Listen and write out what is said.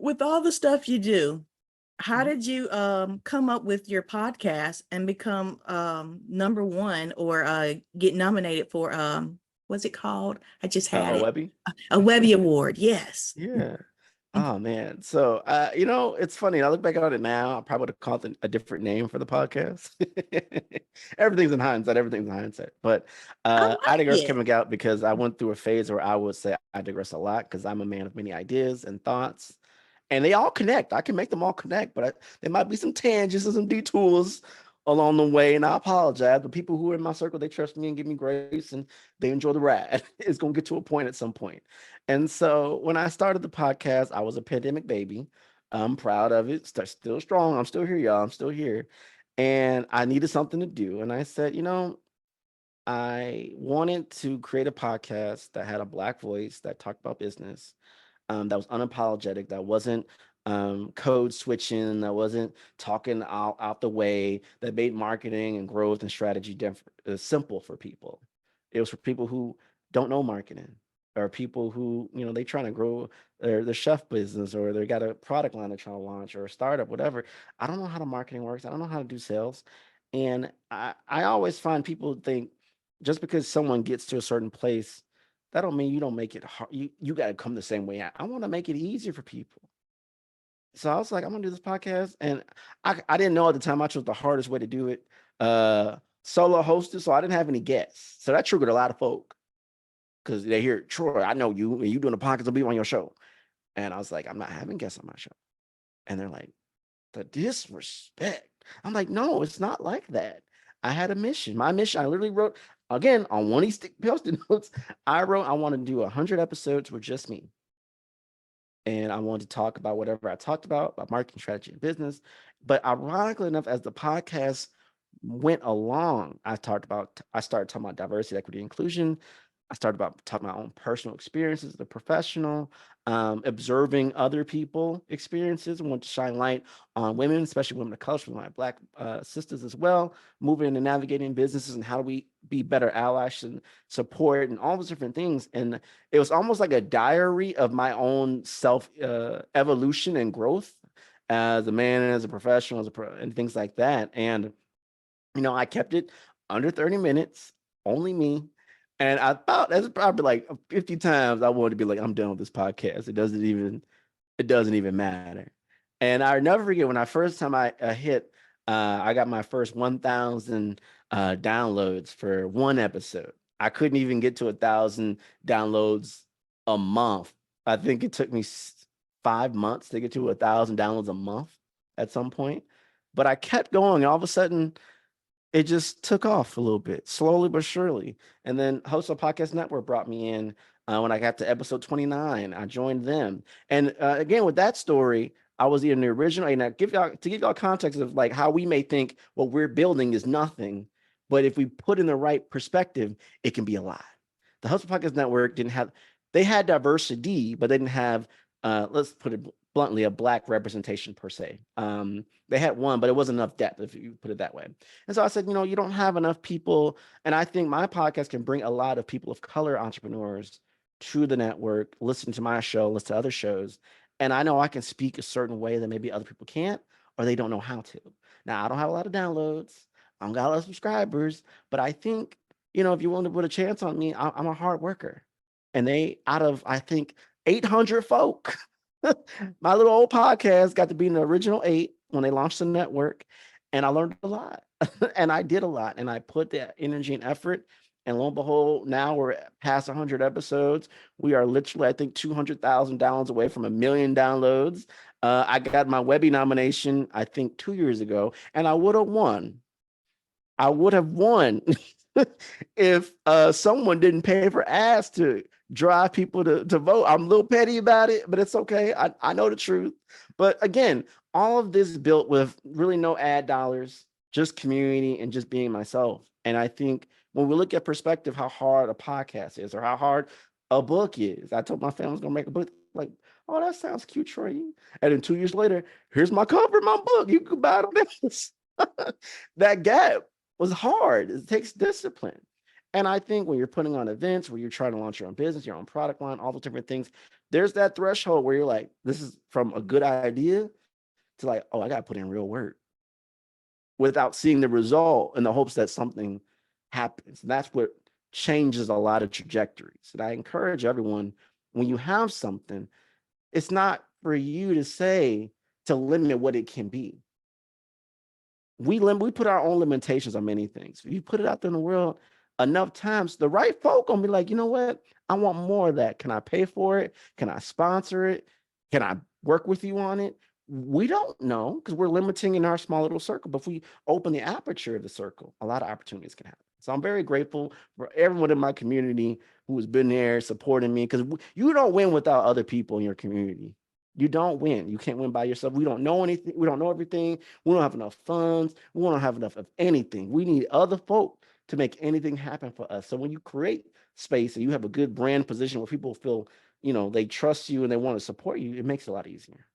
with all the stuff you do, how Mhm. did you come up with your podcast and become number one or get nominated for what's it called? I just had Oh, it. Webby. A Webby Award. Yes. Yeah. Oh man. So it's funny. I look back on it now. I probably would have called it a different name for the podcast. Everything's in hindsight. Everything's in hindsight. But I I like digress it. coming out because I went through a phase where I would say I digress a lot because I'm a man of many ideas and thoughts. And they all connect. I can make them all connect, but there might be some tangents and some detours along the way. And I apologize. But people who are in my circle, they trust me and give me grace and they enjoy the ride. It's going to get to a point at some point. And so when I started the podcast, I was a pandemic baby. I'm proud of it. Still strong. I'm still here, y'all. I'm still here. And I needed something to do. And I said, I wanted to create a podcast that had a Black voice that talked about business, that was unapologetic, that wasn't code switching, that wasn't talking out the way, that made marketing and growth and strategy simple for people. It was for people who don't know marketing or people who, they trying to grow their chef business or they got a product line they're trying to launch or a startup, whatever. I don't know how the marketing works. I don't know how to do sales. And I always find people think just because someone gets to a certain place that don't mean you don't make it hard. You got to come the same way. I want to make it easier for people. So I was like, I'm gonna do this podcast, and I didn't know at the time I chose the hardest way to do it. Solo hosted, so I didn't have any guests, so that triggered a lot of folk because they hear Troy. I know you, and you doing a podcast. I'll be on your show, and I was like, I'm not having guests on my show, and they're like, the disrespect. I'm like, no, it's not like that. I had a mission. My mission, I literally wrote again on one of these post-it notes. I wrote, I want to do 100 episodes with just me. And I wanted to talk about whatever I talked about marketing strategy and business. But ironically enough, as the podcast went along, I started talking about diversity, equity, inclusion. I started about talking about my own personal experiences, the professional, observing other people experiences. I want to shine light on women, especially women of color, my Black sisters as well, moving and navigating businesses and how do we be better allies and support and all those different things. And it was almost like a diary of my own self evolution and growth as a man and as a professional, and things like that. And I kept it under 30 minutes, only me. And I thought that's probably like 50 times I wanted to be like, I'm done with this podcast. It doesn't even matter. And I never forget when I got my first 1,000 downloads for one episode. I couldn't even get to 1,000 downloads a month. I think it took me 5 months to get to 1,000 downloads a month at some point. But I kept going. All of a sudden, it just took off a little bit, slowly but surely. And then Host of Podcast Network brought me in when I got to episode 29. I joined them. And again, with that story, I was in the original. And to give y'all context of like how we may think what we're building is nothing, but if we put in the right perspective, it can be a lot. The Host of Podcast Network they had diversity, but they didn't have, let's put it bluntly, a Black representation per se. They had one, but it wasn't enough depth, if you put it that way. And so I said, you don't have enough people. And I think my podcast can bring a lot of people of color entrepreneurs to the network, listen to my show, listen to other shows. And I know I can speak a certain way that maybe other people can't, or they don't know how to. Now, I don't have a lot of downloads. I don't got a lot of subscribers, but I think, if you want to put a chance on me, I'm a hard worker. And out of, I think, 800 folk, my little old podcast got to be in the original 8 when they launched the network. And I learned a lot and I did a lot and I put that energy and effort. And lo and behold, now we're past 100 episodes. We are literally, I think, 200,000 downloads away from 1,000,000 downloads. I got my Webby nomination, I think, 2 years ago, and I would have won. I would have won if someone didn't pay for ads to drive people to vote. I'm a little petty about it, but it's okay. I know the truth. But again, all of this built with really no ad dollars, just community and just being myself. And I think when we look at perspective, how hard a podcast is or how hard a book is. I told my family I was gonna make a book. Like, oh, that sounds cute, Troy. And then 2 years later, here's my cover, my book. You can buy it on this. That gap was hard. It takes discipline. And I think when you're putting on events, where you're trying to launch your own business, your own product line, all those different things, there's that threshold where you're like, this is from a good idea to like, oh, I got to put in real work without seeing the result in the hopes that something happens. And that's what changes a lot of trajectories. And I encourage everyone, when you have something, it's not for you to say to limit what it can be. We put our own limitations on many things. If you put it out there in the world enough times, the right folk gonna be like, you know what? I want more of that. Can I pay for it? Can I sponsor it? Can I work with you on it? We don't know because we're limiting in our small little circle. But if we open the aperture of the circle, a lot of opportunities can happen. So I'm very grateful for everyone in my community who has been there supporting me, because you don't win without other people in your community. You don't win. You can't win by yourself. We don't know anything. We don't know everything. We don't have enough funds. We don't have enough of anything. We need other folk to make anything happen for us. So when you create space and you have a good brand position where people feel, they trust you and they want to support you, it makes it a lot easier.